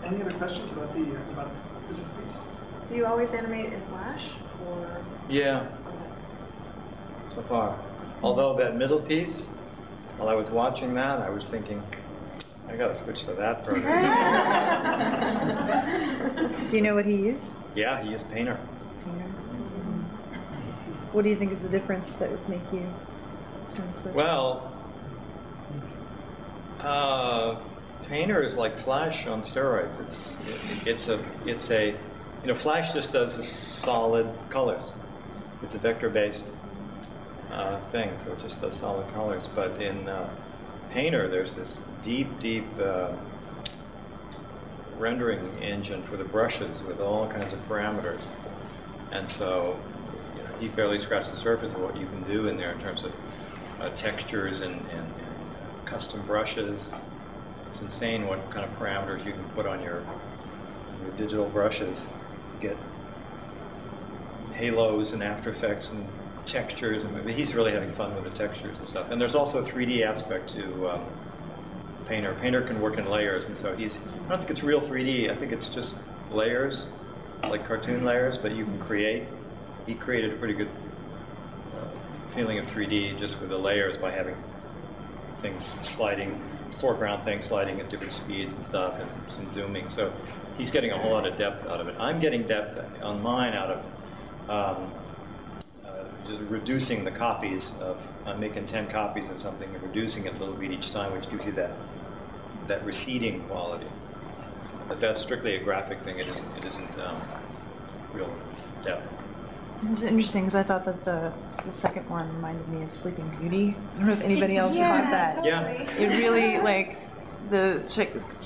Any other questions about the physics piece? Do you always animate in Flash, or? Yeah. So far. Although that middle piece, while I was watching that, I was thinking, I gotta switch to that program. Do you know what he used? Yeah, he used Painter. Painter. What do you think is the difference that would make you turn switch? Well, Painter is like Flash on steroids. It's a you know, Flash just does solid colors. It's a vector-based thing, so it just does solid colors. But in Painter, there's this deep rendering engine for the brushes with all kinds of parameters, and so you know, he barely scratched the surface of what you can do in there in terms of textures and custom brushes. It's insane what kind of parameters you can put on your digital brushes to get halos and After Effects and textures. And he's really having fun with the textures and stuff. And there's also a 3D aspect to Painter. Painter can work in layers, and so I don't think it's real 3D. I think it's just layers, like cartoon layers, but you can create. He created a pretty good feeling of 3D just with the layers by having things sliding, foreground things sliding at different speeds and stuff, and some zooming. So he's getting a whole lot of depth out of it. I'm getting depth on mine out of just reducing the copies of, I'm making 10 copies of something and reducing it a little bit each time, which gives you that receding quality. But that's strictly a graphic thing. It isn't real depth. It's interesting because I thought that the second one reminded me of Sleeping Beauty. I don't know if anybody else caught that. Totally. Yeah. It really, like,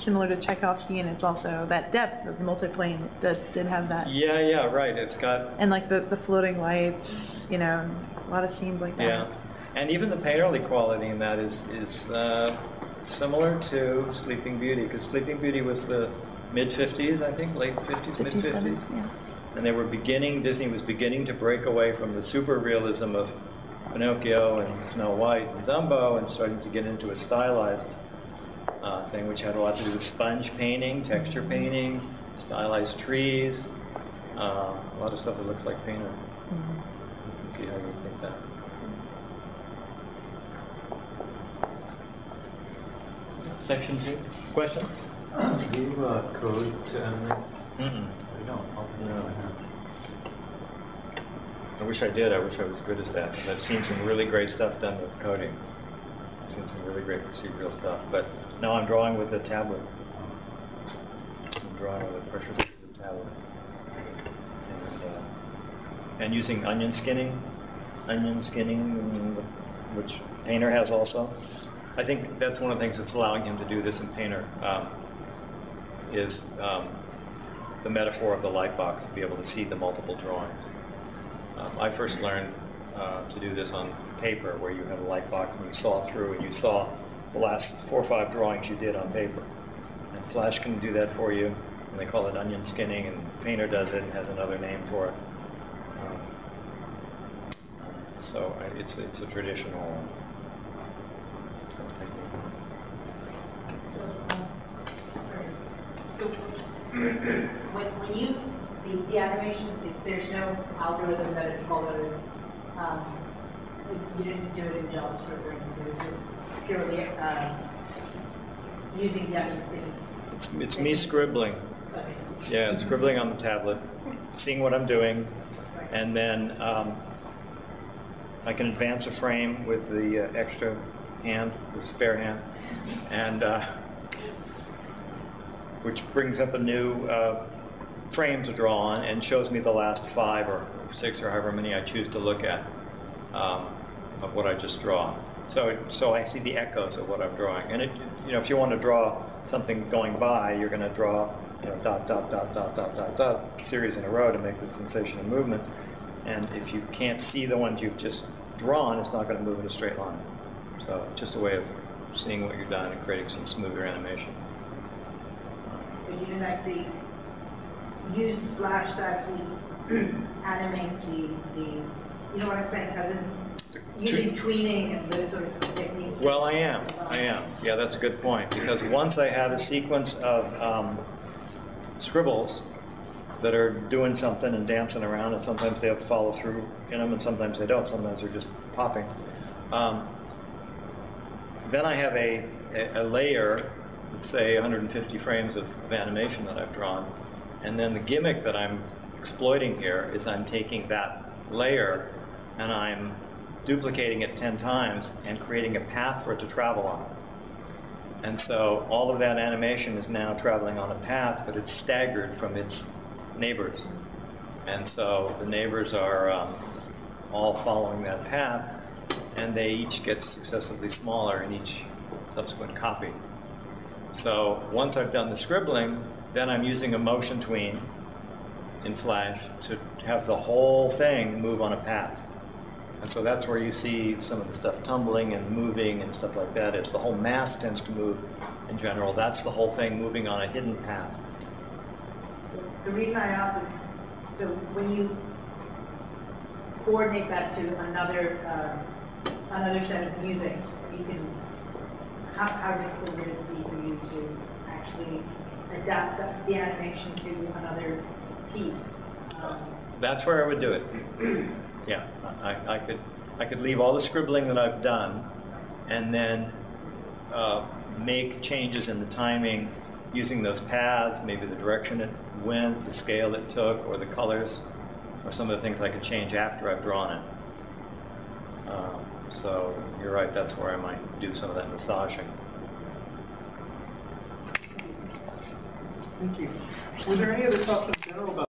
similar to Tchaikovsky, and it's also that depth of the multiplane that did have that. Yeah, right. It's got... And like the floating lights, you know, a lot of scenes like that. Yeah. And even the painterly quality in that is similar to Sleeping Beauty, because Sleeping Beauty was the mid-50s, I think, late 50s, mid-50s. Yeah. And they were Disney was beginning to break away from the super realism of Pinocchio and Snow White and Dumbo and starting to get into a stylized thing, which had a lot to do with sponge painting, texture painting, stylized trees, a lot of stuff that looks like Painter. Mm-hmm. You can see how you think that. Section 2. Question? Do you code to animate? Mm-mm. You don't? No. I wish I did. I wish I was good as that, because I've seen some really great stuff done with coding. I've seen some really great procedural stuff. But now I'm drawing with the tablet. I'm drawing with a pressure-sensitive tablet. And using onion skinning, which Painter has also. I think that's one of the things that's allowing him to do this in Painter, is the metaphor of the light box, to be able to see the multiple drawings. I first learned to do this on paper, where you had a light box and you saw through and you saw the last 4 or 5 drawings you did on paper. And Flash can do that for you, and they call it onion skinning, and Painter does it and has another name for it. So it's a traditional technique. When you, the animation, there's no algorithm that it follows, you didn't do it in JavaScript or anything, it was just purely using the onion skinning. It's me scribbling. Okay. Yeah, it's scribbling on the tablet, seeing what I'm doing, and then I can advance a frame with the extra hand, the spare hand, and which brings up a new frame to draw on and shows me the last 5 or 6 or however many I choose to look at of what I just draw. So I see the echoes of what I'm drawing. And you know, if you want to draw something going by, you're going to draw, you know, dot dot dot dot dot dot dot series in a row to make the sensation of movement. And if you can't see the ones you've just drawn, it's not going to move in a straight line. So just a way of seeing what you've done and creating some smoother animation. But you didn't actually use Flash to actually animate the, you know what I'm saying, as in using tweening and those sorts of techniques. Well, I am. Yeah, that's a good point. Because once I had a sequence of scribbles that are doing something and dancing around, and sometimes they have to follow through in them, and sometimes they don't. Sometimes they're just popping. Then I have a layer, let's say 150 frames of animation that I've drawn, and then the gimmick that I'm exploiting here is I'm taking that layer and I'm duplicating it 10 times and creating a path for it to travel on. And so all of that animation is now traveling on a path, but it's staggered from its neighbors. And so the neighbors are all following that path, and they each get successively smaller in each subsequent copy. So once I've done the scribbling, then I'm using a motion tween in Flash to have the whole thing move on a path. And so that's where you see some of the stuff tumbling and moving and stuff like that. It's the whole mass tends to move in general. That's the whole thing moving on a hidden path. The reason I asked is, so when you coordinate that to another set of music, you can, how difficult would it be for you to actually adapt the animation to another piece? That's where I would do it. Yeah, I could leave all the scribbling that I've done, and then make changes in the timing using those paths, maybe the direction it went, the scale it took, or the colors, or some of the things I could change after I've drawn it. So you're right, that's where I might do some of that massaging. Thank you. Were there any other thoughts in general about